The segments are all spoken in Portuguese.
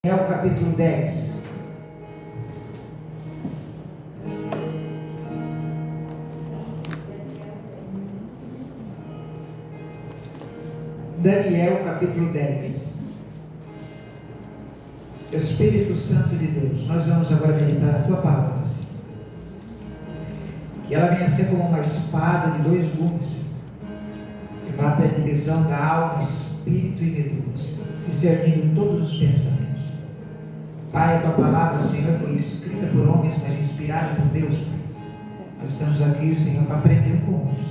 Daniel capítulo 10. Daniel capítulo 10. Espírito Santo de Deus, nós vamos agora meditar a Tua palavra, Senhor. Que ela venha ser como uma espada de dois gumes, que bata a divisão da alma, espírito e medula, discernindo todos os pensamentos. Pai, a Tua palavra, Senhor, foi escrita por homens, mas inspirada por Deus, Pai. Nós estamos aqui, Senhor, para aprender com homens.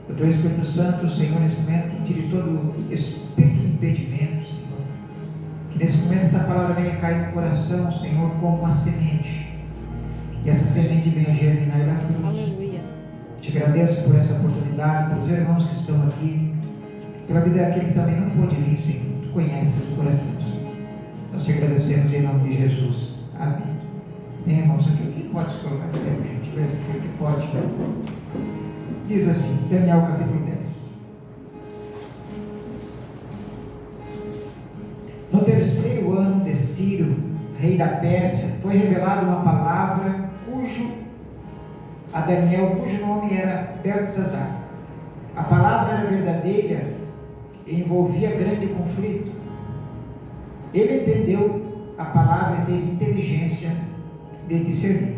O Teu Espírito Santo, Senhor, nesse momento, tire todo espírito de impedimento, Senhor. Que nesse momento essa palavra venha cair no coração, Senhor, como uma semente. Que essa semente venha germinar na cruz. Aleluia. Te agradeço por essa oportunidade, pelos irmãos que estão aqui, pela vida daquele que também não pôde vir, Senhor. Tu conheces o coração, Senhor. Nós te agradecemos em nome de Jesus. Amém. Bem, irmãos, aqui o que pode se colocar de pé, gente? O que pode? Diz assim, Daniel capítulo 10. No terceiro ano de Ciro, rei da Pérsia, foi revelada uma palavra a Daniel, cujo nome era Beltesazar. A palavra era verdadeira e envolvia grande conflito. Ele entendeu a palavra e teve inteligência de discernir.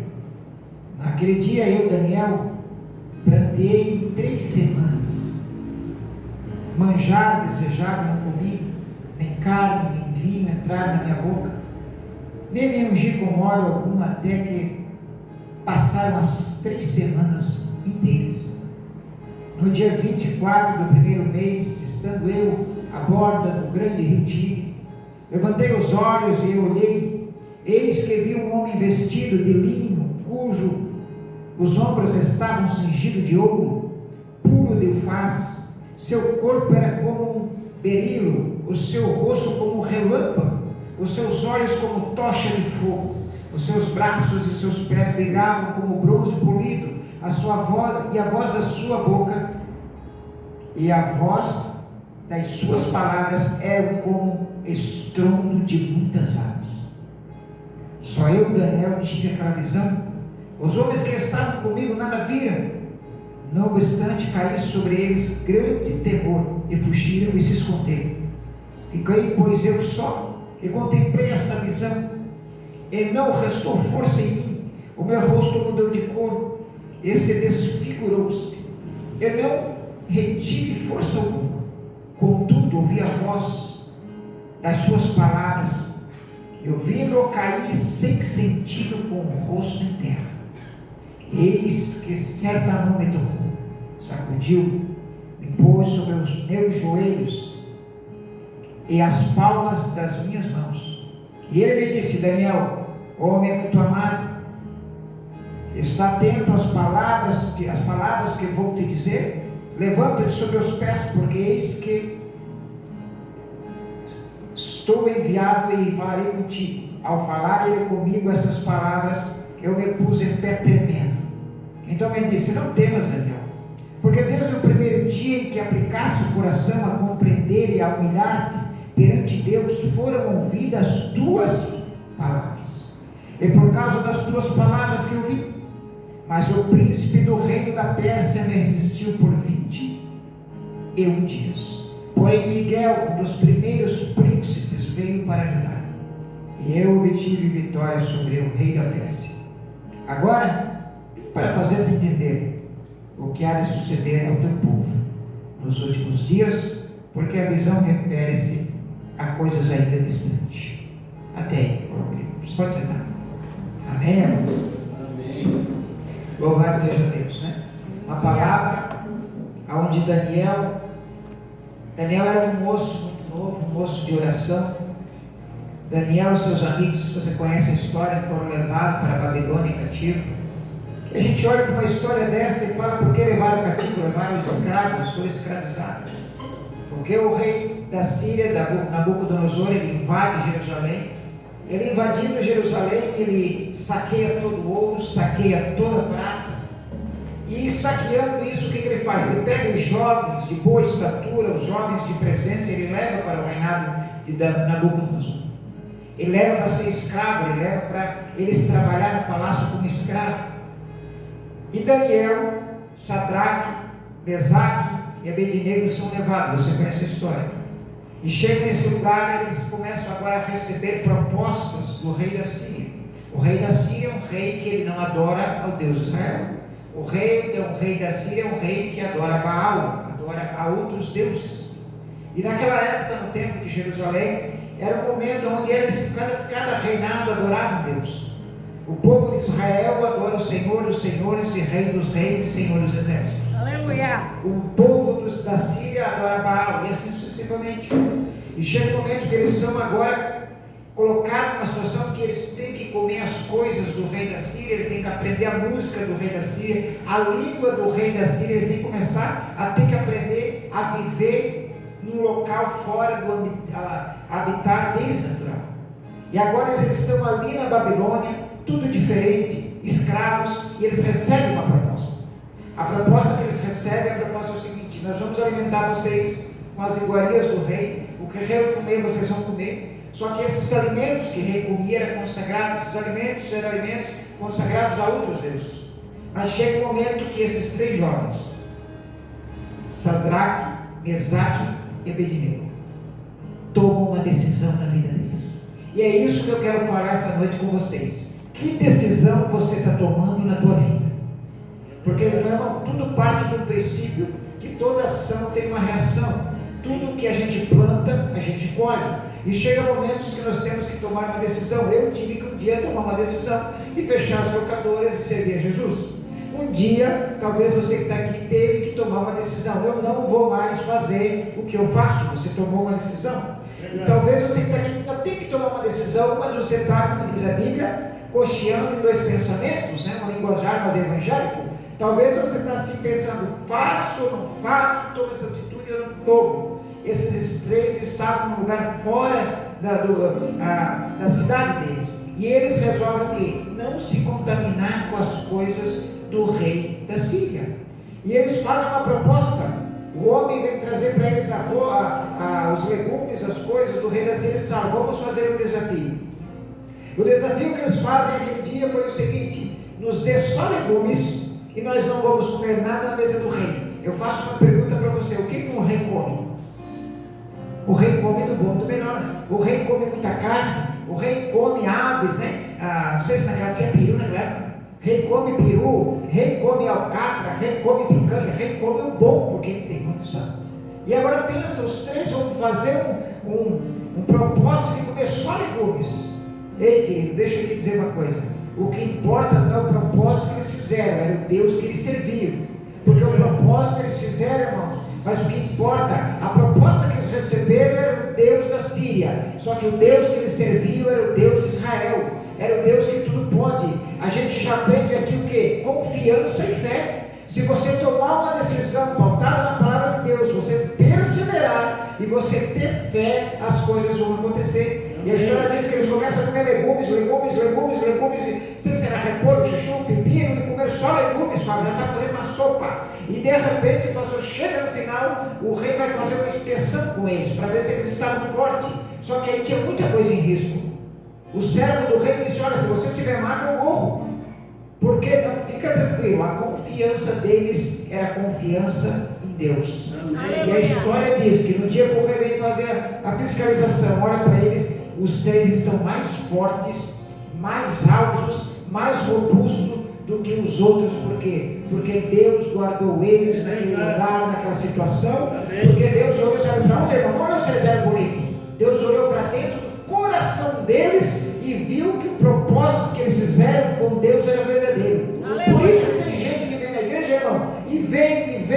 Naquele dia eu, Daniel, planteei 3 semanas. Manjar desejado não comi, nem carne, nem vinho entraram na minha boca, nem me ungi com óleo algum, até que passaram as 3 semanas inteiras. No dia 24 do primeiro mês, estando eu à borda do grande rio Tigre, levantei os olhos e olhei, eis que vi um homem vestido de linho, cujo os ombros estavam cingidos de ouro, puro de faz, seu corpo era como um berilo, o seu rosto como um relâmpago, os seus olhos como tocha de fogo, os seus braços e seus pés brilhavam como bronze polido, a voz da sua boca e a voz das suas palavras eram como estrondo de muitas águas. Só eu, Daniel, tive aquela visão. Os homens que estavam comigo nada viram. Não obstante, caiu sobre eles grande temor e fugiram e se esconderam. Fiquei, pois, eu só e contemplei esta visão, e não restou força em mim. O meu rosto mudou de cor e se desfigurou-se. Eu não retive força alguma. Contudo, ouvi a voz das suas palavras. Eu vi-o cair sem sentido, com o rosto em terra. Eis que certa mão me tocou, sacudiu, me pôs sobre os meus joelhos e as palmas das minhas mãos. E ele me disse: Daniel, homem muito amado, está atento às palavras que vou te dizer? Levanta-te sobre os pés, porque eis que estou enviado e falarei contigo. Ao falar ele comigo essas palavras, eu me pus em pé tremendo. Então ele disse: não temas, Daniel, porque desde o primeiro dia em que aplicaste o coração a compreender e a humilhar-te perante Deus, foram ouvidas as tuas palavras, e por causa das tuas palavras que eu vi. Mas o príncipe do reino da Pérsia me resistiu por 21 dias. Porém Miguel, um dos primeiros príncipes, veio para ajudar, e eu obtive vitória sobre o rei da Pérsia. Agora, para fazer-te entender o que há de suceder ao teu povo nos últimos dias, porque a visão refere-se a coisas ainda distantes. Até aí, você pode sentar. Amém, irmãos? Amém. Louvado seja Deus, né? Uma palavra onde Daniel era um moço muito novo, um moço de oração. Daniel e seus amigos, se você conhece a história, foram levados para a Babilônia cativo. E a gente olha para uma história dessa e fala: por que levaram cativo? Levaram escravos, foram escravizados. Porque o rei da Síria, Nabucodonosor, ele invade Jerusalém. Ele invadindo Jerusalém, ele saqueia todo o ouro, saqueia toda a prata. E saqueando isso, o que ele faz? Ele pega os jovens de boa estatura, os jovens de presença, ele leva para o reinado de Nabucodonosor. Ele leva para ser escravo, ele leva para eles trabalhar no palácio como escravo. E Daniel, Sadraque, Mesaque e Abednego são levados, você conhece a história. E chegam nesse lugar e eles começam agora a receber propostas do rei da Síria. O rei da Síria é um rei que ele não adora ao Deus de Israel. O rei da Síria é um rei que adora Baal, adora a outros deuses. E naquela época, no tempo de Jerusalém, era um momento onde cada reinado adorava um Deus. O povo de Israel adora o Senhor dos senhores e Rei dos reis e Senhor dos exércitos. Aleluia! O povo da Síria adora Baal, e assim sucessivamente. E chega um momento que eles são agora colocados numa situação que eles têm que comer as coisas do rei da Síria, eles têm que aprender a música do rei da Síria, a língua do rei da Síria, eles têm que começar a ter que aprender a viver num local fora do habitar deles natural. E agora eles estão ali na Babilônia, tudo diferente, escravos, e eles recebem uma proposta. A proposta que eles recebem, a proposta é o seguinte: nós vamos alimentar vocês com as iguarias do rei, o que o rei comer, vocês vão comer. Só que esses alimentos que o rei comia eram consagrados, esses alimentos eram alimentos consagrados a outros deuses. Mas chega um momento que esses três jovens, Sadraque, Mesaque e Abednego, tomam uma decisão na vida deles. E é isso que eu quero falar essa noite com vocês. Que decisão você está tomando na tua vida? Porque, meu irmão, tudo parte do princípio que toda ação tem uma reação. Tudo que a gente planta, a gente colhe. E chega momentos que nós temos que tomar uma decisão. Eu tive que um dia tomar uma decisão e fechar as locadoras e servir a Jesus. Um dia, talvez você que está aqui teve que tomar uma decisão. Eu não vou mais fazer o que eu faço. Você tomou uma decisão. E talvez você que está aqui ainda tem que tomar uma decisão, mas você está, como diz a Bíblia, cocheando em dois pensamentos, né? Uma linguajar mais evangélico. Talvez você está assim pensando: faço ou não faço, tomo essa atitude ou não tomo. Esses três estavam num lugar fora da cidade deles. E eles resolvem o quê? Não se contaminar com as coisas do rei da Síria. E eles fazem uma proposta. O homem vem trazer para eles os legumes, as coisas do rei da Síria. Eles falam: vamos fazer um desafio. O desafio que eles fazem aquele dia foi o seguinte: nos dê só legumes e nós não vamos comer nada na mesa do rei. Eu faço uma pergunta para você: o que um rei come? O rei come do bom e do melhor. O rei come muita carne. O rei come aves, né? Não sei se naquela tinha peru naquela época. Rei come peru, rei come alcatra, rei come picanha, rei come o bom, porque ele tem condição. E agora pensa, os três vão fazer um propósito de comer só legumes. Ei, querido, deixa eu te dizer uma coisa: o que importa não é o propósito que eles fizeram, era o Deus que eles serviam. Porque o propósito que eles fizeram, irmãos, mas o que importa, a proposta que eles receberam era o Deus da Síria. Só que o Deus que eles serviam era o Deus de Israel, era o Deus que tudo pode. A gente já aprende aqui o quê? Confiança e fé. Se você tomar uma decisão pautada na palavra de Deus, você perseverar e você ter fé, as coisas vão acontecer. E a história diz que eles começam a comer legumes, e se será repolho, chuchu, pepino, e comer só legumes, Fábio, já está fazendo uma sopa. E de repente, quando chega no final, o rei vai fazer uma inspeção com eles, para ver se eles estavam fortes. Só que aí tinha muita coisa em risco. O servo do rei disse: olha, se você estiver magro, eu morro. Porque não, fica tranquilo, a confiança deles era confiança em Deus. E a história diz que no dia que o rei veio fazer a fiscalização, olha para eles, os três estão mais fortes, mais altos, mais robustos do que os outros. Por quê? Porque Deus guardou eles naquele lugar, naquela situação. Porque Deus olhou, sabe para onde? Não olhou se eles eram bonitos. Deus olhou para dentro do coração deles e viu que o propósito que eles fizeram com Deus era verdadeiro. Por isso que tem gente que vem na igreja, irmão, e vem,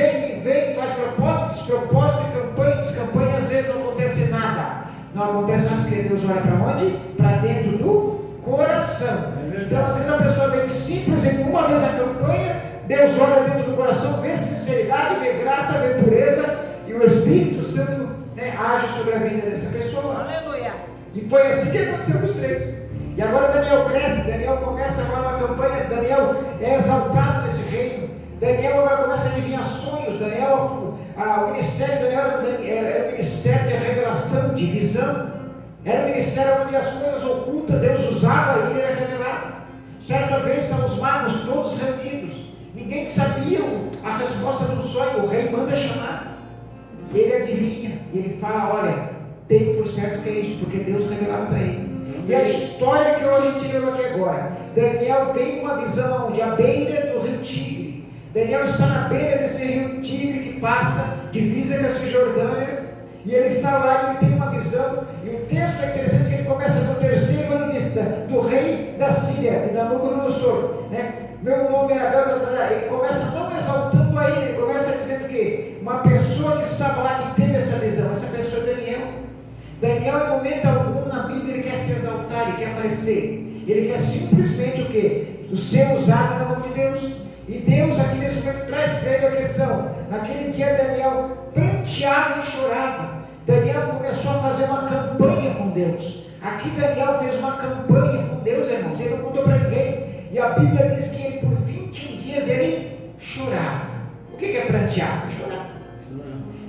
faz propósito, despropósito, campanha, descampanha, e às vezes não acontece nada. Não acontece nada porque Deus olha para onde? Para dentro do coração. Então, às vezes a pessoa vem simples em uma vez a campanha, Deus olha dentro do coração, vê sinceridade, vê graça, vê pureza, e o Espírito Santo, né, age sobre a vida dessa pessoa. Aleluia! E foi assim que aconteceu com os três. E agora Daniel cresce, Daniel começa agora uma campanha, Daniel é exaltado nesse reino. Daniel agora começa a adivinhar sonhos. O ministério de Daniel era o ministério de revelação, de visão. Era um ministério onde as coisas ocultas Deus usava e ele era revelado. Certa vez estavam os magos todos reunidos. Ninguém sabia a resposta do sonho. O rei manda chamar. Ele adivinha. E ele fala, olha, tem por certo que é isso, porque Deus revelava para ele. E a história que hoje a gente leu aqui agora. Daniel tem uma visão onde a beira do rio Tigre. Daniel está na beira desse rio Tigre que passa, divisa com a Cisjordânia. E ele está lá e ele tem uma visão. E o texto é interessante que ele começa no terceiro ano do rei da Síria, de Nabucodonosor. Meu nome era Beltesazar. Ele começa não exaltando a ele, ele começa dizendo que uma pessoa que estava lá, que teve essa visão, essa pessoa é Daniel. Daniel, em momento algum na Bíblia, ele quer se exaltar, ele quer aparecer. Ele quer simplesmente o quê? O ser usado na mão de Deus. E Deus aqui nesse momento traz para ele a questão. Naquele dia Daniel pranteava e chorava. Daniel começou a fazer uma campanha com Deus. Aqui Daniel fez uma campanha com Deus, irmãos. Ele não contou para ninguém. E a Bíblia diz que ele por 21 dias ele chorava. O que é prantear? Chorar.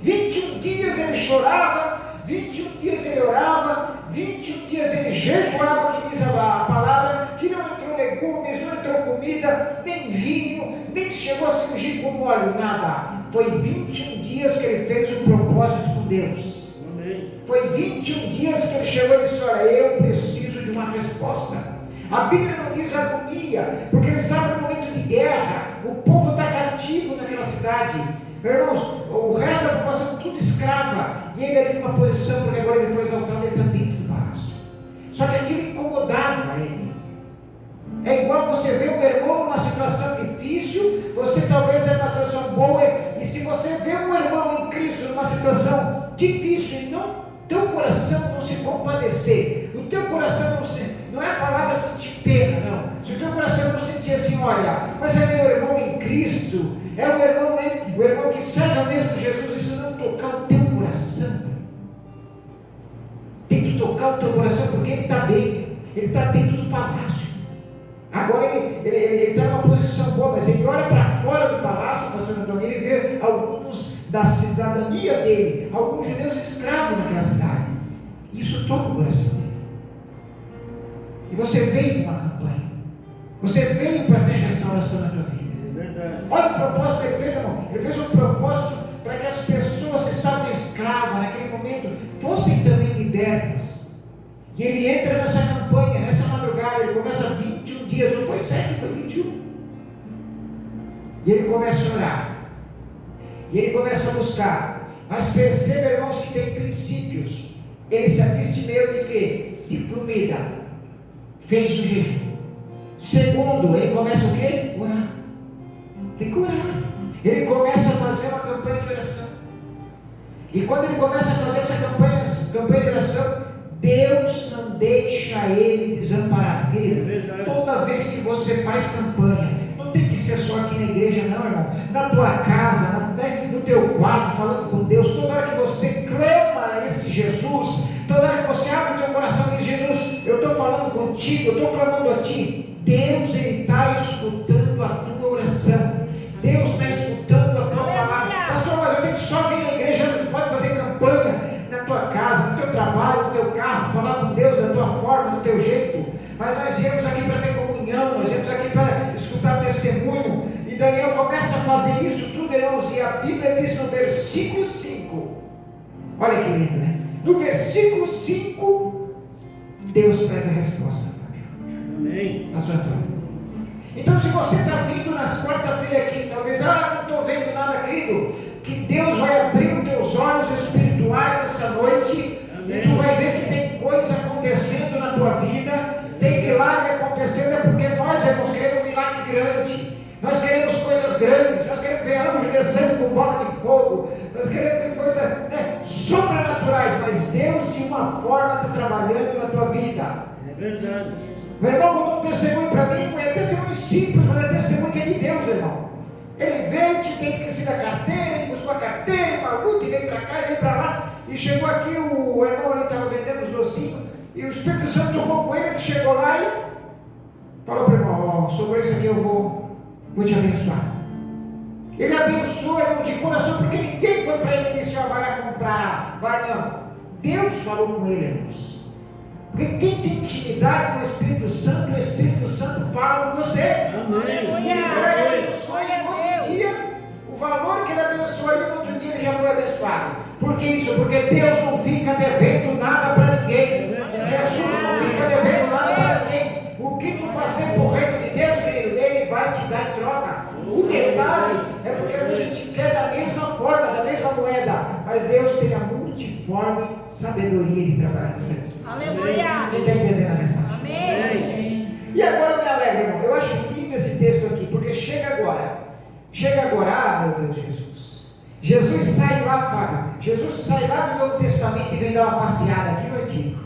21 dias ele chorava, 21 dias ele orava, 21 dias ele jejuava, que diz a palavra, que não entrou legumes, não entrou comida, nem vinho, nem chegou a se ungir com óleo, nada. Foi 21 dias que ele fez um propósito com Deus. Amém. Foi 21 dias que ele chegou e disse, olha, eu preciso de uma resposta. A Bíblia não diz agonia, porque ele estava no momento de guerra, o povo está cativo naquela cidade. Irmãos, o resto da população tudo escrava, e ele ali numa posição, porque agora ele foi exaltado, ele está dentro do palácio. Só que aquilo incomodava ele. É igual você ver um irmão numa situação difícil, você talvez é numa situação boa, e se você vê um irmão em Cristo numa situação difícil, e não, teu coração não se compadecer, o teu coração não é a palavra sentir pena, não. Se o teu coração não sentir assim, olha, mas é meu irmão em Cristo, é o irmão que serve ao mesmo Jesus, isso não tocar o teu coração. Tem que tocar o teu coração, porque ele está bem, ele está dentro do palácio. Agora ele está numa posição boa, mas ele olha para fora do palácio, pastor Antônio, ele vê alguns da cidadania dele, alguns judeus escravos naquela cidade. Isso toca o coração dele. E você veio para uma campanha, você veio para ter restauração na tua vida. Olha o propósito que ele fez, irmão. Ele fez um propósito para que as pessoas que estavam escravas naquele momento fossem também libertas. E ele entra nessa campanha, nessa madrugada, ele começa 21 dias, não foi 7, foi 21. E ele começa a orar. E ele começa a buscar. Mas perceba, irmãos, que tem princípios. Ele se absteve de quê? De comida. Fez o jejum. Segundo, ele começa o quê? Orar. Tem que orar. Ele começa a fazer uma campanha de oração. E quando ele começa a fazer essa campanha de oração, Deus não deixa ele desamparado. Toda vez que você faz campanha, não tem que ser só aqui na igreja, não, irmão. Na tua casa, no teu quarto, falando com Deus. Toda hora que você clama a esse Jesus, toda hora que você abre o teu coração e diz, Jesus, eu estou falando contigo, eu estou clamando a ti. Deus, ele está escutando a tua oração. Deus está escutando a tua palavra. Pastor, mas eu tenho que só vir na igreja, não pode fazer campanha na tua casa, no teu trabalho, no teu carro, falar com Deus da tua forma, do teu jeito. Mas nós viemos aqui para ter comunhão, nós viemos aqui para escutar testemunho. E Daniel começa a fazer isso tudo, irmãos, e a Bíblia diz no versículo 5, olha que lindo, né? No versículo 5, Deus traz a resposta. Amém. Pastor Antônio. Então, se você está vindo nas quarta-feira aqui, talvez, não estou vendo nada, querido, que Deus vai abrir os teus olhos espirituais essa noite. Amém. E tu vai ver que tem coisa acontecendo na tua vida, tem milagre acontecendo, é porque nós queremos um milagre grande, nós queremos coisas grandes, nós queremos ver anjos descendo com bola de fogo, nós queremos ver coisas sobrenaturais, mas Deus de uma forma está trabalhando na tua vida. É verdade. Meu irmão contou um testemunho para mim, é testemunho simples, mas é testemunho que é de Deus, irmão. Ele veio, tem esquecido a carteira, e buscou a carteira, uma luta, e veio para cá, e veio para lá, e chegou aqui, o irmão ali estava vendendo os docinhos, e o Espírito Santo tomou com ele, ele chegou lá e falou para o irmão, sobre isso aqui eu vou te abençoar. Ele abençoou, irmão, de coração, porque ninguém foi para ele iniciar, vai lá comprar, vai não. Deus falou com ele, irmãos. Porque quem tem intimidade com o Espírito Santo fala com você. Ele abençoa ele no outro dia, o valor que ele abençoou ele no outro dia, ele já foi abençoado. Por que isso? Porque Deus não fica devendo nada para ninguém. Jesus não fica devendo nada para ninguém. O que tu fazer por reino de Deus, querido, Ele vai te dar em troca. O detalhe é porque a gente quer da mesma forma, da mesma moeda, mas Deus tem a multiforme sabedoria de trabalhar com você. Aleluia! Quem está entendendo a mensagem? Amém! E agora eu me alegro, irmão. Eu acho lindo esse texto aqui, porque chega agora, meu Deus, Jesus sai lá, Fábio. Jesus sai lá do Novo Testamento e vem dar uma passeada aqui no Antigo.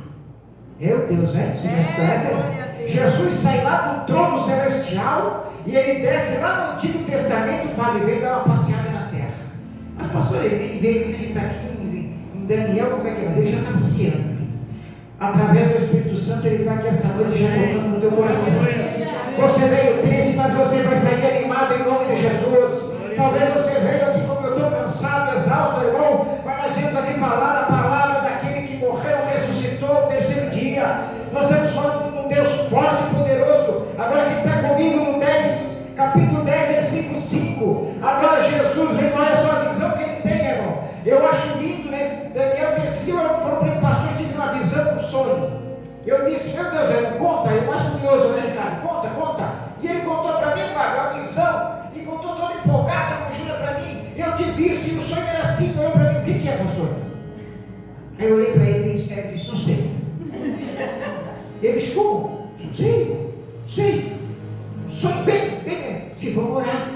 Meu Deus, né? Jesus sai lá do trono celestial e ele desce lá no Antigo Testamento, Fábio, e vem dar uma passeada na terra. Mas, pastor, ele está aqui em Daniel, como é que é? Mas ele já está passeando. Através do Espírito Santo, ele está aqui essa noite já colocando no teu coração. Você veio triste, mas você vai sair animado em nome de Jesus. Talvez você veio aqui como eu estou cansado, exausto, irmão, mas nós temos aqui a palavra daquele que morreu, ressuscitou no terceiro dia. Nós estamos falando de um Deus forte e poderoso. Agora quem está comigo no 10, capítulo 10, versículo 5. Agora Jesus vem, olha só a visão que ele tem, irmão. Eu acho lindo, né? Daniel descreveu, falou para mim, pastor, eu tive uma visão, um sonho. Eu disse, meu Deus, ele conta, é mais curioso, né, Ricardo? Conta. E ele contou para mim, Fábio, a visão, e contou todo empolgado, com Júlia para mim. Eu te disse, e o sonho era assim, olhou para mim, o que é, pastor? Aí eu olhei para ele e disse, não sei. Ele disse, como? Não sei. Sonho bem, se vão orar.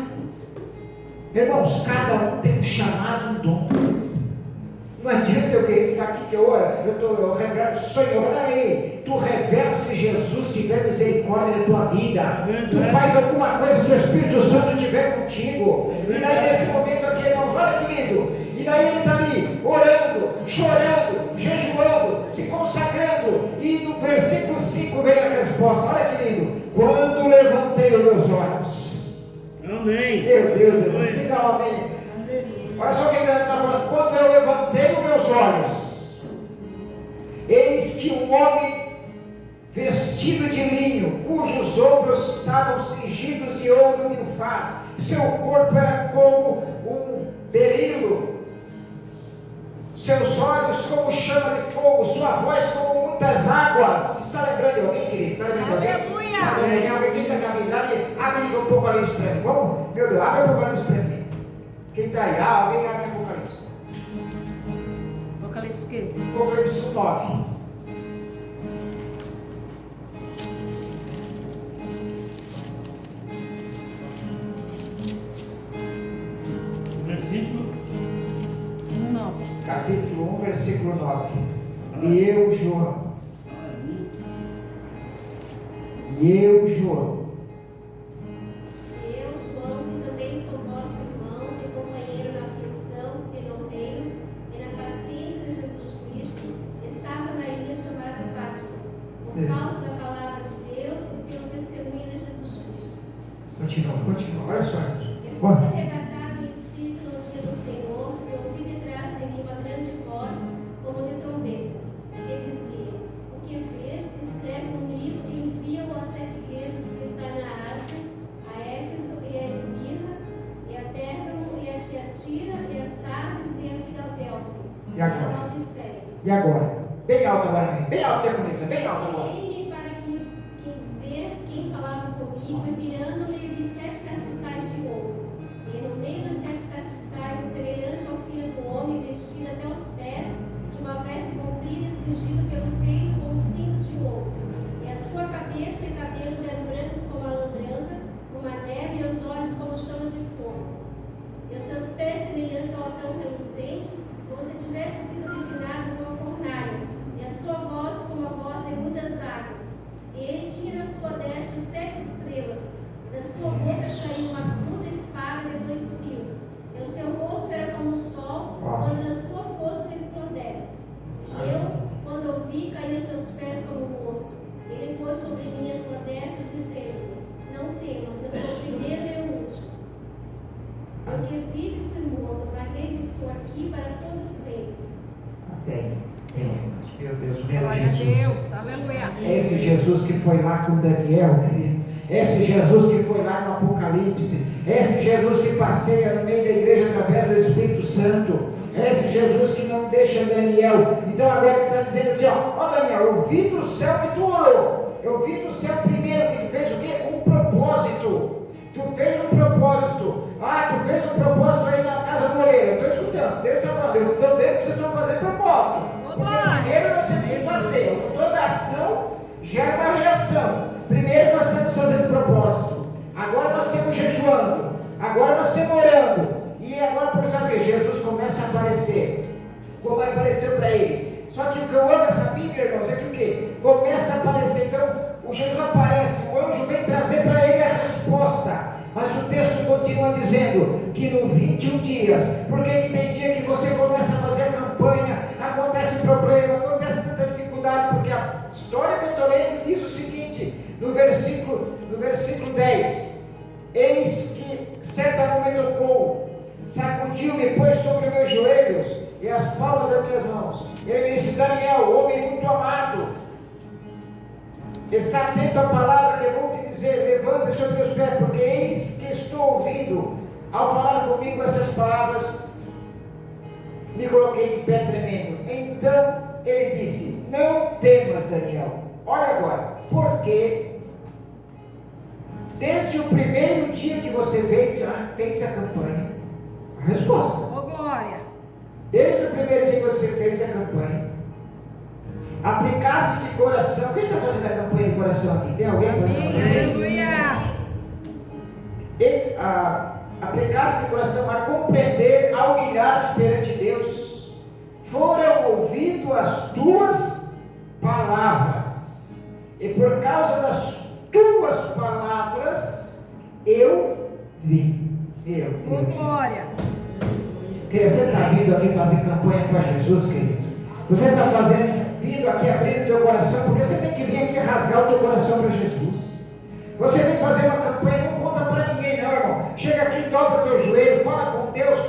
Irmãos, cada um tem um chamado, um dom. Não adianta eu querer ficar aqui que eu revelo sonho, olha aí, tu revela se Jesus tiver misericórdia da tua vida, tu faz alguma coisa se o Espírito Santo estiver contigo, e daí nesse momento aqui, irmãos, olha que lindo, e daí ele está ali, orando, chorando, jejuando, se consagrando, e no versículo 5 vem a resposta, olha que lindo, quando levantei os meus olhos, amém, meu Deus, irmão, diga um amém. Olha só o que ele está falando. Quando eu levantei os meus olhos, eis que um homem vestido de linho, cujos ombros estavam cingidos de ouro e ufaz, seu corpo era como um berilo, seus olhos como chama de fogo, sua voz como muitas águas. Está lembrando de alguém, querido? Está lembrando de alguém? Está lembrando de alguém? Quem está caminhando? Abre um pouco ali para mim. Vamos? Meu Deus, abre um pouco ali para mim. Quem está aí? Alguém abre Apocalipse. Apocalipse o quê? Apocalipse 9. versículo 9. Capítulo 1, versículo 9. E eu juro. por causa da palavra de Deus e pelo testemunho de Jesus Cristo. Continua, olha só. Eu fui arrebatado em espírito no dia do Senhor, e ouvi detrás de mim uma grande voz, como de trombeta, que dizia: o que vês, escreve num livro e envia-o às 7 igrejas que estão na Ásia, a Éfeso e a Esmirna, e a Pérgamo, e a Tiatira, e a Sardes, e a Filadélfia, E agora? a Laodiceia. E agora? Bem alto agora, bem alto, bem alto agora. Virei-me para que ver quem falava comigo, e virando-me vi 7 castiçais de ouro. E no meio dos 7 castiçais, um semelhante ao filho do homem, vestido até os pés, de uma veste comprida e cingido pelo peito com um cinto de ouro. E a sua cabeça e cabelos eram brancos como a lã branca, como a neve, e os olhos como chama de fogo. E os seus pés semelhantes ao latão reluzente, como se tivesse sido refinado numa fornalha. E a sua voz como a voz de muitas Jesus que foi lá com Daniel, querido. Esse Jesus que foi lá no Apocalipse. Esse Jesus que passeia no meio da igreja através do Espírito Santo. Esse Jesus que não deixa Daniel. Então agora ele está dizendo assim, ó Daniel, eu vi do céu que tu orou. Eu vi do céu primeiro que tu fez o quê? Um propósito. Tu fez um propósito. Tu fez um propósito aí na casa do oleiro. Eu estou escutando. Deus está falando. Eu estou vendo que vocês estão fazendo propósito. Porque primeiro nós temos que fazer. Toda ação gera uma reação. Primeiro nós estamos fazendo propósito. Agora nós estamos jejuando. Agora nós estamos orando. E agora, por saber, Jesus começa a aparecer. Como apareceu para ele. Só que o que eu amo essa Bíblia, irmãos, é que o quê? Começa a aparecer. Então, o Jesus aparece. O anjo vem trazer para ele a resposta. Mas o texto continua dizendo que no 21 dias, porque tem dia que você começa a fazer campanha, acontece problema, acontece tanta dificuldade, porque a história que eu estou lendo diz o seguinte, no versículo 10, eis que certa mão me tocou, sacudiu-me, pôs sobre meus joelhos e as palmas das minhas mãos. Ele disse, Daniel, homem muito amado, está atento à palavra que eu vou te dizer, levanta sobre os pés, porque eis que estou ouvindo. Ao falar comigo essas palavras, me coloquei de pé tremendo. Então ele disse, não temas, Daniel. Olha agora, porque desde o primeiro dia que você fez a campanha, a resposta. Glória. Desde o primeiro dia que você fez a campanha, aplicaste de coração. Quem está fazendo a campanha de coração aqui? Tem alguém? Aleluia. Aplicaste de coração a compreender, a humilhar-te perante Deus. Foram ouvidas as tuas palavras, e por causa das tuas palavras eu vi. Glória. Você está vindo aqui fazer campanha para Jesus, querido? Você está vindo aqui abrindo o teu coração, porque você tem que vir aqui rasgar o teu coração para Jesus. Você vem fazer uma campanha, não conta para ninguém não, irmão. Chega aqui, dobra o teu joelho, fala com Deus,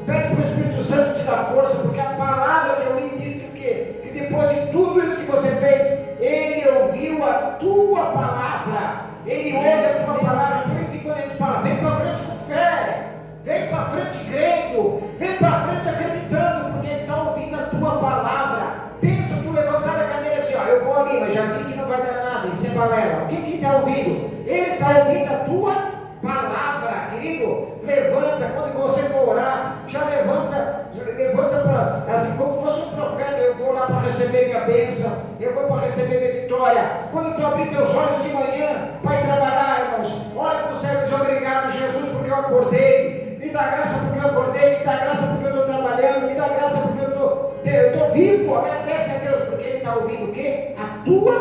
pede para o Espírito Santo te dar força, porque a palavra que eu li diz que o quê? Que depois de tudo isso que você fez, Ele ouviu a tua palavra, Ele ouve a tua palavra. Por isso que quando a gente fala, vem para frente com fé, vem para frente crendo, vem para frente acreditando, porque Ele está ouvindo a tua palavra. Pensa tu levantar da cadeira assim, eu vou ali, mas já vi que não vai dar nada, isso é balela. O que está ouvindo? Ele está ouvindo a tua palavra, querido. Levanta, quando você for orar, já levanta para, assim, como fosse um profeta. Eu vou lá para receber minha bênção, eu vou para receber minha vitória. Quando tu abrir teus olhos de manhã, vai trabalhar, irmãos. Olha para o céu e diz, obrigado, Jesus, porque eu acordei. Me dá graça porque eu acordei, me dá graça porque eu estou trabalhando, me dá graça porque eu estou vivo. Agradece a Deus, porque Ele está ouvindo o quê? A tua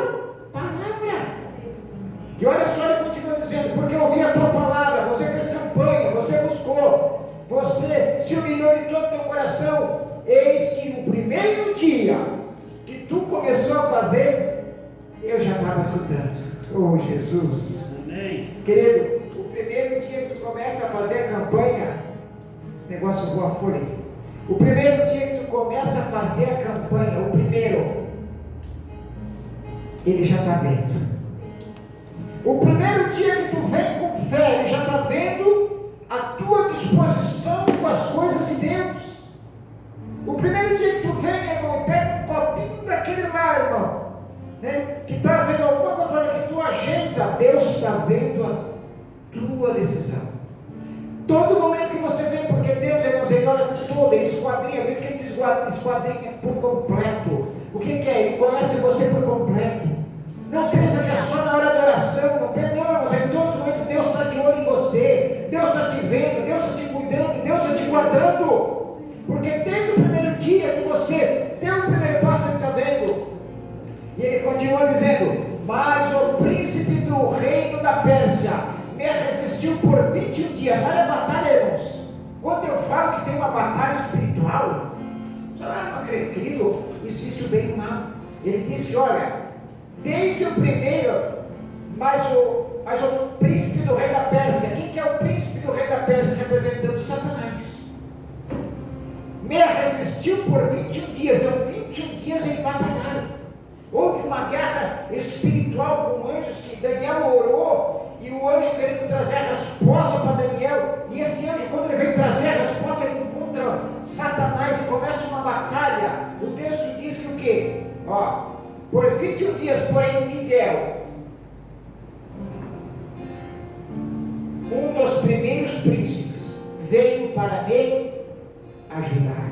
palavra. E olha só, Ele continua dizendo, porque eu ouvi a tua palavra, você fez campanha, você buscou, você se humilhou em todo o teu coração. Eis que no primeiro dia que tu começou a fazer, eu já estava escutando. Oh Jesus. Amém. Querido, o primeiro dia que tu começa a fazer a campanha, esse negócio voa folha aqui. O primeiro dia que tu começa a fazer a campanha, o primeiro, Ele já está vendo. O primeiro dia que tu vem com fé, Ele já está vendo a tua disposição com as coisas de Deus. O primeiro dia que tu vem, irmão, pega um copinho daquele lá, irmão, né, que está fazendo alguma coisa que tu ajeita, Deus está vendo a tua decisão. Todo momento que você vem, porque Deus, irmãos, Ele olha todo, Ele esquadrinha, por isso que Ele esquadrinha por completo. O que é? Ele conhece você por completo. Não pensa que é só na hora da oração, não pensa, não, irmãos, em todos os momentos Deus está de olho em você, Deus está te vendo, Deus está te cuidando, Deus está te guardando, porque desde o primeiro dia que você deu o primeiro passo, Ele está vendo. E Ele continua dizendo, mas o príncipe do reino da Pérsia me resistiu por 21 dias. Olha a batalha, irmãos. Quando eu falo que tem uma batalha espiritual, querido, existe o bem e o mal. Ele disse, olha, desde o primeiro, mas o príncipe do rei da Pérsia, quem que é o príncipe do rei da Pérsia? Representando Satanás. Me resistiu por 21 dias, então 21 dias eles batalharam. Houve uma guerra espiritual Daniel, com anjos que Daniel orou, e o anjo querendo trazer a resposta para Daniel, e esse anjo, quando ele vem trazer a resposta, ele encontra Satanás e começa uma batalha. O texto diz que o quê? Ó, por 21 dias, porém, Miguel, um dos primeiros príncipes, veio para me ajudar.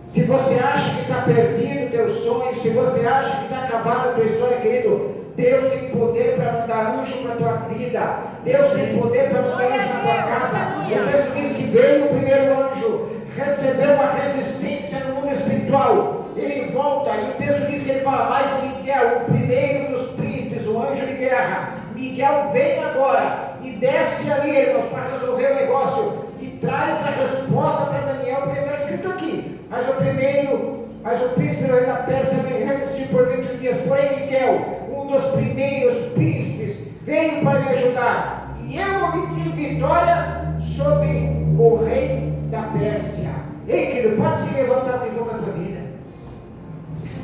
Se você acha que está perdido o teu sonho, se você acha que está acabada a tua história, querido, Deus tem poder para mandar anjo para a tua vida. Deus tem poder para mandar anjo na tua casa. O texto diz que veio o primeiro anjo, recebeu uma resistência no mundo espiritual. Ele volta, e o texto diz que ele fala, mas Miguel, o primeiro dos príncipes, o anjo de guerra, Miguel vem agora e desce ali, irmãos, para resolver o negócio e traz a resposta para Daniel, porque está escrito aqui. Mas o príncipe do rei da Pérsia me resistiu por 21 dias. Porém, Miguel, um dos primeiros príncipes, veio para me ajudar. E eu obtive vitória sobre o rei da Pérsia. Ei, querido, pode se levantar o que for com a tua vida.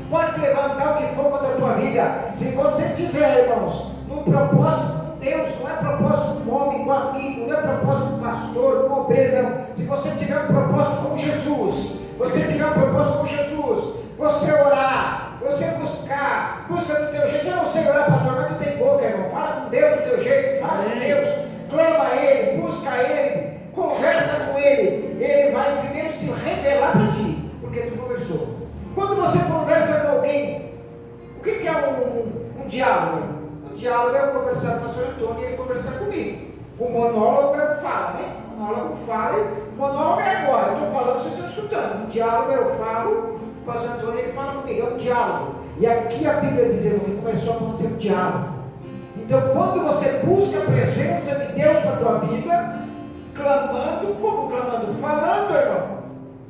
Pode se levantar o que for contra a tua vida. Se você tiver, irmãos, num propósito com Deus, não é propósito com homem, com amigo, não é propósito com pastor, com obreiro, não. Se você tiver um propósito com Jesus, você tiver um propósito com Jesus, você orar, você busca do teu jeito. Eu não sei orar, pastor, mas tu tem boca, irmão. Fala com Deus do teu jeito, fala com Deus, clama a Ele, busca Ele, conversa com Ele. Ele vai primeiro se revelar para ti, porque tu conversou. Quando você conversa com alguém, o que é um diálogo? Um diálogo é eu conversar com o pastor Antônio e ele conversar comigo. O monólogo é o que fala, né? O monólogo fala, o monólogo é agora, eu estou falando, vocês estão escutando. Um diálogo eu falo, o pastor Antônio ele fala comigo, é um diálogo. E aqui a Bíblia diz que começou a acontecer um diálogo. Então, quando você busca a presença de Deus na tua vida, clamando, como clamando? Falando, irmão.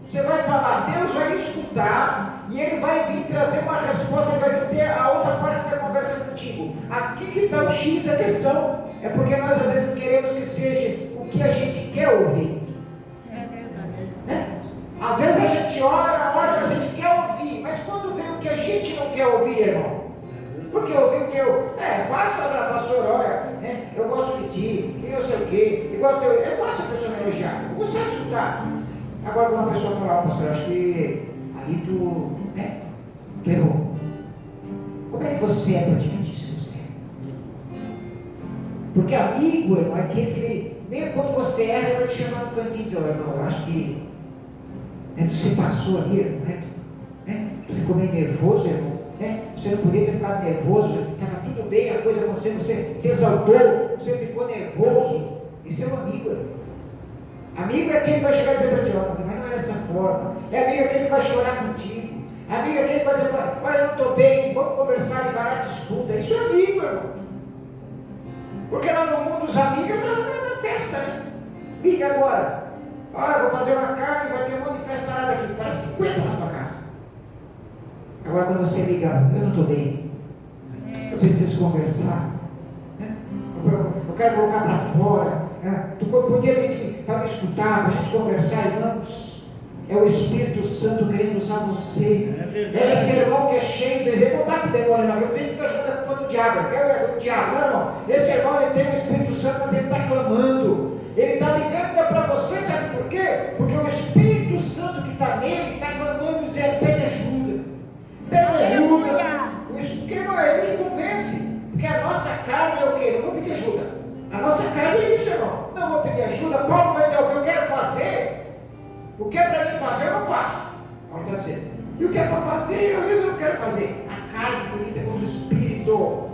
Você vai falar, Deus vai escutar e Ele vai vir trazer uma resposta, Ele vai vir ter a outra parte da conversa contigo. Aqui que está o X da questão, é porque nós às vezes queremos que seja o que a gente quer ouvir. É verdade. Né? Às vezes a gente ora, a gente quer ouvir, mas quando vem o que a gente não quer ouvir, irmão? Porque ouvir o que pastor, olha, né? Eu gosto de ti, e não sei o quê, eu gosto a pessoa me elogiar, eu gosto de escutar. Agora, quando a pessoa falar, pastor, acho que ali tu errou. Como é que você é para adventício do Senhor? Porque amigo, irmão, é aquele que, mesmo quando você erra, ele vai te chamar no cantinho e dizer, irmão, eu acho que você passou ali, irmão, tu ficou meio nervoso, irmão, você não podia ter ficado nervoso, estava tudo bem, a coisa acontecendo, você se exaltou, você ficou nervoso. Isso é um amigo, irmão. Amigo é aquele que vai chegar e dizer para ti, mas não é dessa forma. É amigo aquele que vai chorar contigo. Amigo é aquele que vai dizer, eu não estou bem, vamos conversar e vai lá te escuta. Isso é amigo, irmão. Porque lá no mundo os amigos é na festa, né? Liga agora. Eu vou fazer uma carne, vai ter um monte de festa nada aqui. Parece 50 na tua casa. Agora quando você liga, eu não estou bem. Eu preciso conversar. Eu quero colocar para fora. Tu podia vir aqui para me escutar, para a gente conversar, irmãos. É o Espírito Santo querendo usar você. É esse irmão que é cheio de desejo. Não dá para demônio, não. Eu tenho que estar jogando a culpa do diabo. O diabo, não, irmão. Esse irmão ele tem o Espírito Santo, mas ele está clamando. Ele está ligando para você, sabe por quê? Porque o Espírito Santo que está nele está clamando, dizendo: pede ajuda. Pede ajuda. Porque não é ele que convence. Porque a nossa carne é o quê? Não vou pedir ajuda. A nossa carne é isso, irmão. Não vou pedir ajuda. Paulo vai dizer o que eu quero fazer. O que é para mim fazer, eu não faço. Paulo está dizendo. E o que é para fazer, às vezes eu não quero fazer. A carne bonita contra o Espírito.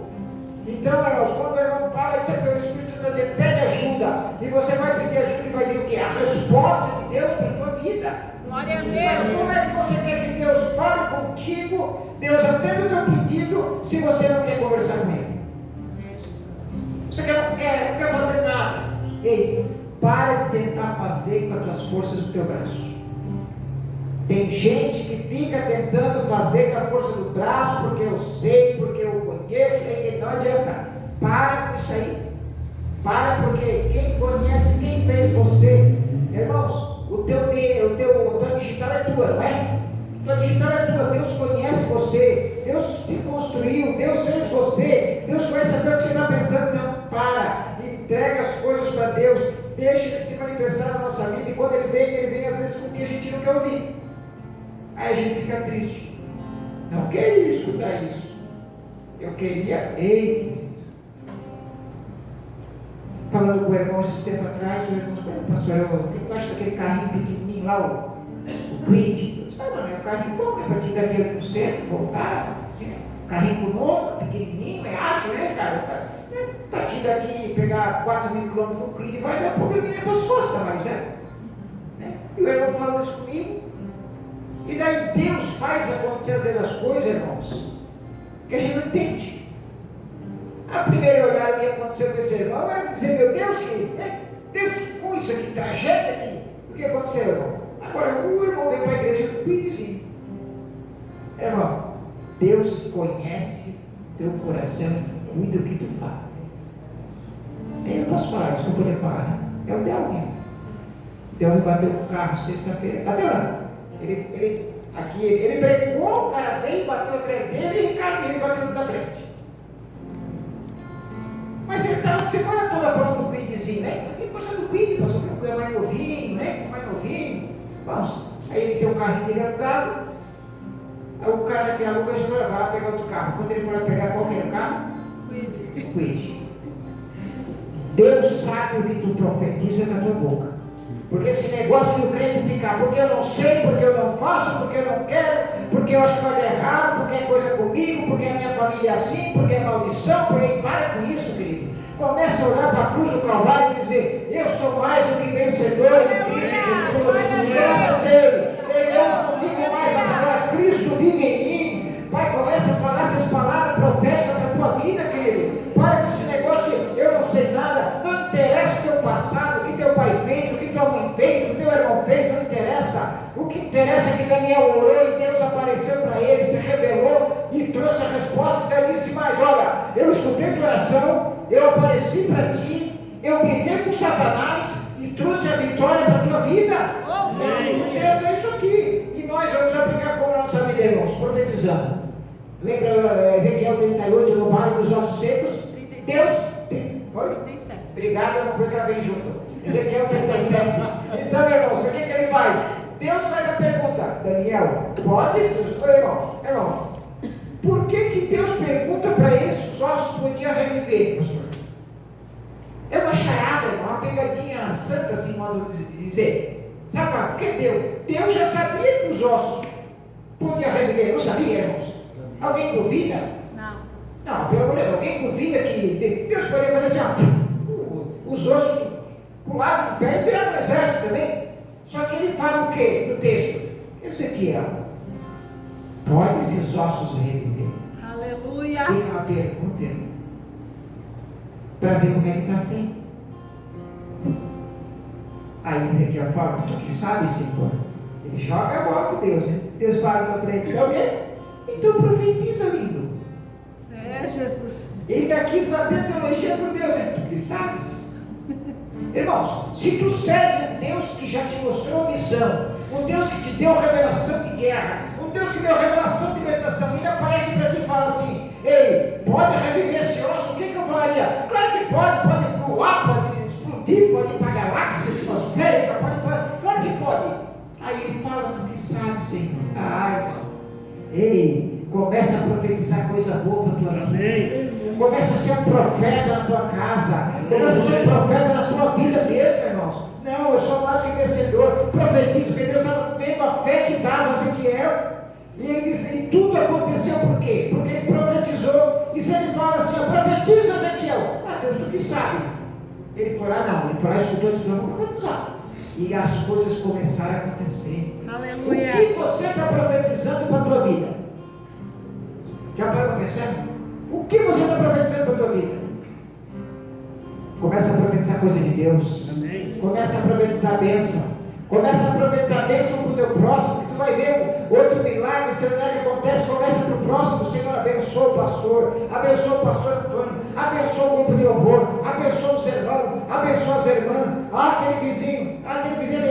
Então, irmãos, quando o irmão fala, isso aqui, o Espírito Santo está dizendo: pede ajuda. E você vai pedir ajuda e vai vir o quê? A resposta de Deus para a tua vida. Glória a Deus. Mas como é que você quer que Deus fale contigo, Deus atenda o teu pedido, se você não quer conversar com Ele? Você não quer fazer nada. Ei, para de tentar fazer com as tuas forças do teu braço. Tem gente que fica tentando fazer com a força do braço, porque eu sei, porque eu conheço, e não adianta. Para com isso aí. Para, porque quem conhece, quem fez você, irmãos, o teu digital é tua, não é? O teu digital é tua, Deus conhece você. Deus te construiu, Deus fez você, Deus conhece até o que você está pensando. Não, para, entrega as coisas para Deus, deixa Ele se manifestar na nossa vida, e quando Ele vem às vezes com o que a gente não quer ouvir. Aí a gente fica triste. Não queria escutar isso. Eu queria, ei, querido. Falando com o irmão esses tempos atrás, o irmão disse, pastor, o que eu acho daquele carrinho pequenininho lá, o Quid? Eu disse, mano, é um carrinho bom, né, para te dar aquele no centro, voltar, assim, carrinho novo, pequenininho, acho, né, cara? Para te daqui pegar 4.000 quilômetros com o Quid, vai dar probleminha nas tuas costas, mas é. Né? E o irmão falou isso comigo. E daí Deus faz acontecer às vezes as coisas, irmãos, que a gente não entende. A primeira olhada que aconteceu com esse irmão era dizer, meu Deus, Deus com isso aqui, tragédia aqui. O que aconteceu, irmão? Agora o irmão veio para a igreja com Quidzinho. Irmão, Deus conhece teu coração, cuida do que tu faz. Eu posso falar isso, eu poder falar, né? É o Delvin. Delvin bateu com o carro sexta-feira. Bateu não? Ele brecou, o cara veio, bateu atrás dele e o Ricardo bateu na frente. Mas ele estava a semana toda falando do Quidzinho, né? Tem coisa do Quid, passou por um mais novinho, né? Mais novinho. Vamos. Aí ele tem um carrinho dele alugado. Aí o cara que aluga, a gente vai lá pegar outro carro. Quando ele for pegar qual que é o carro? Quid. Deus sabe o que tu profetiza na tua boca. Porque esse negócio de o crente ficar, porque eu não sei, porque eu não faço, porque eu não quero, porque eu acho que vai dar errado, porque é coisa comigo, porque a minha família é assim, porque é maldição, porque para com isso, querido. Começa a olhar para a cruz do Calvário e dizer, eu sou mais do que vencedor em Cristo Jesus. Graças a Ele, eu não vivo mais, mas agora Cristo vive em mim. Pai, começa a falar essas palavras proféticas para a tua vida, querido. Para com esse negócio de eu não sei nada, não interessa o teu passado, o que teu pai fez, o que tua mãe fez, o que teu irmão fez, não interessa. O que interessa é que Daniel orou e Deus apareceu para ele, se revelou e trouxe a resposta. Ele disse, mas olha, eu escutei tua oração, eu apareci para ti, eu briguei com Satanás e trouxe a vitória para a tua vida. Entenda isso aqui. E nós vamos aplicar como a nossa vida, irmãos, profetizando. Lembra Ezequiel 38, no vale dos ossos secos? 37. Deus. 37. Obrigado, eu não pus ela bem junto. Ezequiel 37. Então, irmãos, o que ele faz? Deus faz a pergunta, Daniel, pode ser? Irmãos, por que Deus pergunta para eles se os ossos podiam reviver, pastor? É uma charada, uma pegadinha santa, assim, modo de dizer. Sabe por que Deus já sabia que os ossos podiam reviver, não sabia, irmãos? Alguém duvida? Não, pelo amor de Deus, alguém duvida que Deus poderia fazer assim, os ossos pulavam do pé e viraram um exército também. Só que ele fala o quê no texto? Ezequiel, pode esses ossos reviver? Aleluia! Tem uma pergunta, para ver como é que está feito. Aí Ezequiel fala, tu que sabe, Senhor? Ele joga a bola com Deus, né? Deus fala para ele, tá vendo? Então profetiza, lindo. É, Jesus. Ele está aqui batendo teologia com Deus, né? Tu que sabes? Irmãos, se tu serve um Deus que já te mostrou a missão, um Deus que te deu revelação de guerra, um Deus que deu revelação de libertação, ele aparece para ti e fala assim, ei, pode reviver esse osso? O que eu falaria? Claro que pode voar, pode explodir, pode ir para a galáxia atmosférica, claro que pode. Aí ele fala, tu que sabe, Senhor. Ei, começa a profetizar coisa boa para a tua vida. Começa a ser um profeta na tua casa. Começa a ser um profeta na tua vida mesmo, irmãos. Não, eu sou mais que vencedor. Profetiza, porque Deus estava vendo a fé que dava a Ezequiel. E ele disse, e tudo aconteceu por quê? Porque ele profetizou. E se ele fala assim, profetiza, Ezequiel. Deus, tu que sabe. Ele foi lá, não. Ele foi lá e escutou e disse, vamos profetizar. E as coisas começaram a acontecer. Aleluia. O que você está profetizando para a tua vida? Já parou para pensar? O que você está profetizando para a tua vida? Começa a profetizar coisa de Deus. Amém. Começa a profetizar a bênção. Começa a profetizar a bênção para o teu próximo, que tu vai ver outro milagre, extraordinário que acontece. Começa para o próximo. Senhor, abençoa o pastor Antônio, abençoa o grupo de louvor, abençoa os irmãos, abençoa as irmãs, aquele vizinho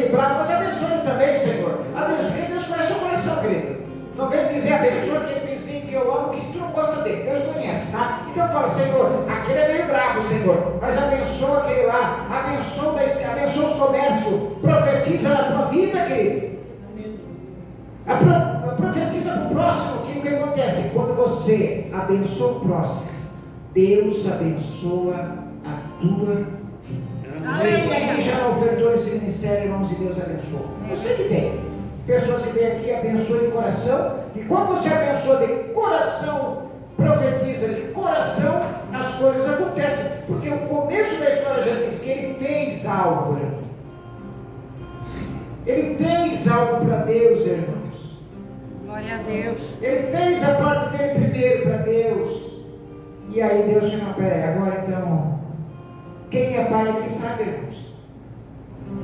lembrado, mas abençoa ele também, Senhor. Abençoa, Deus conhece o coração, querido. Não vem dizer abençoa aquele vizinho que eu amo, que se tu não gosta dele, Deus conhece, tá? Então fala, Senhor, aquele é meio brabo, Senhor, mas abençoa aquele lá, abençoa os comércios, profetiza na tua vida, querido. Profetiza para o próximo, que o que acontece? Quando você abençoa o próximo, Deus abençoa a tua vida. Quem aqui já ofertou esse ministério, irmãos, e Deus abençoa? Você que tem. Pessoas que vêm aqui, abençoam de coração, e quando você abençoa de coração, profetiza de coração, as coisas acontecem, porque o começo da história já diz que ele fez algo, irmão. Ele fez algo para Deus, irmãos. Glória a Deus. Ele fez a parte dele primeiro para Deus. E aí Deus chama, peraí, agora então, quem é pai aqui sabe, irmãos?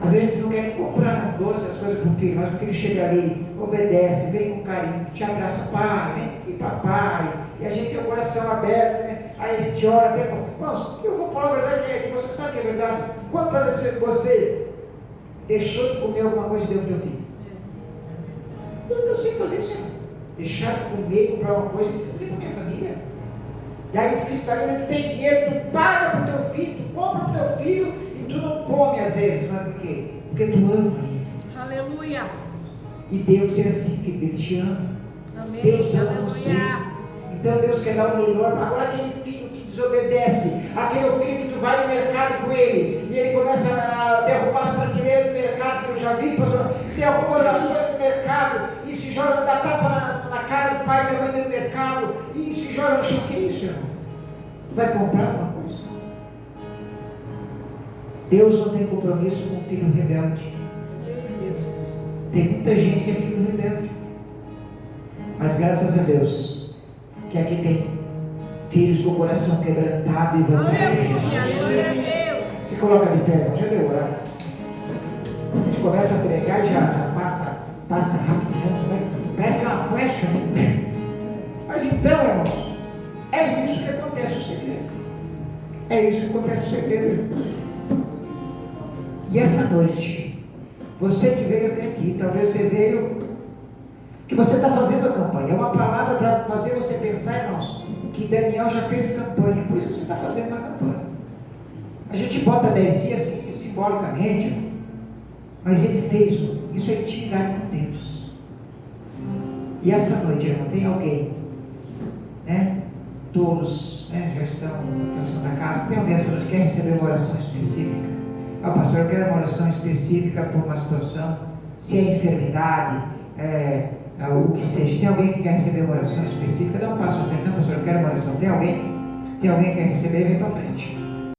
Às vezes a gente não quer nem comprar doce, as coisas para o filho, mas o filho chega ali, obedece, vem com carinho, te abraça, pai, vem aqui, papai, e a gente tem o coração aberto, né? Aí a gente ora até, irmãos, eu vou falar a verdade, que você sabe que é verdade. Quantas vezes você deixou de comer alguma coisa e deu para o teu filho? Eu sei fazer isso, irmão. Deixar de comer, comprar uma coisa e fazer para a minha família. E aí o filho está ali, tu tem dinheiro, tu paga para o teu filho, tu compra para o teu filho e tu não come às vezes, mas por quê? Porque tu ama ele. Aleluia. E Deus é assim, que Ele te ama. Amém. Deus ama Aleluia. você. Então Deus quer dar o melhor. Agora aquele filho que desobedece, aquele filho que tu vai no mercado com ele, e ele começa a derrubar as prateleiras do mercado, que eu já vi, pastor, derruba as coisas do mercado, e se joga, dá tapa na cara do pai e da mãe do mercado, e se joga no chão. Que isso, irmão? Tu vai comprar alguma coisa? Deus não tem compromisso com o filho rebelde. Meu Deus. Tem muita gente que é filho rebelde. Mas graças a Deus, que aqui tem filhos com o coração quebrantado e voltado para Aleluia. Jesus. Glória a Deus. Se coloca de pé, irmão. Já deu orar. A gente começa a pregar e já passa rapidinho, né? Parece que é uma flecha. Né? Mas então, irmãos, é isso que acontece o segredo. É isso que acontece o segredo, irmãos. E essa noite, você que veio até aqui, talvez você veio, que você está fazendo a campanha. É uma palavra para fazer você pensar, irmãos, que Daniel já fez campanha, por isso que você está fazendo uma campanha. A gente bota 10 dias assim, simbolicamente, mas ele fez isso, é intimidade com Deus. E essa noite, irmão, tem alguém, né? Todos, né, já estão na casa. Tem alguém essa noite que quer receber uma oração específica? Ah, pastor, eu quero uma oração específica por uma situação, se é enfermidade, o que seja. Tem alguém que quer receber uma oração específica? Dá um passo à frente. Não, pastor, eu quero uma oração. Tem alguém? Tem alguém que quer receber? Vem para frente.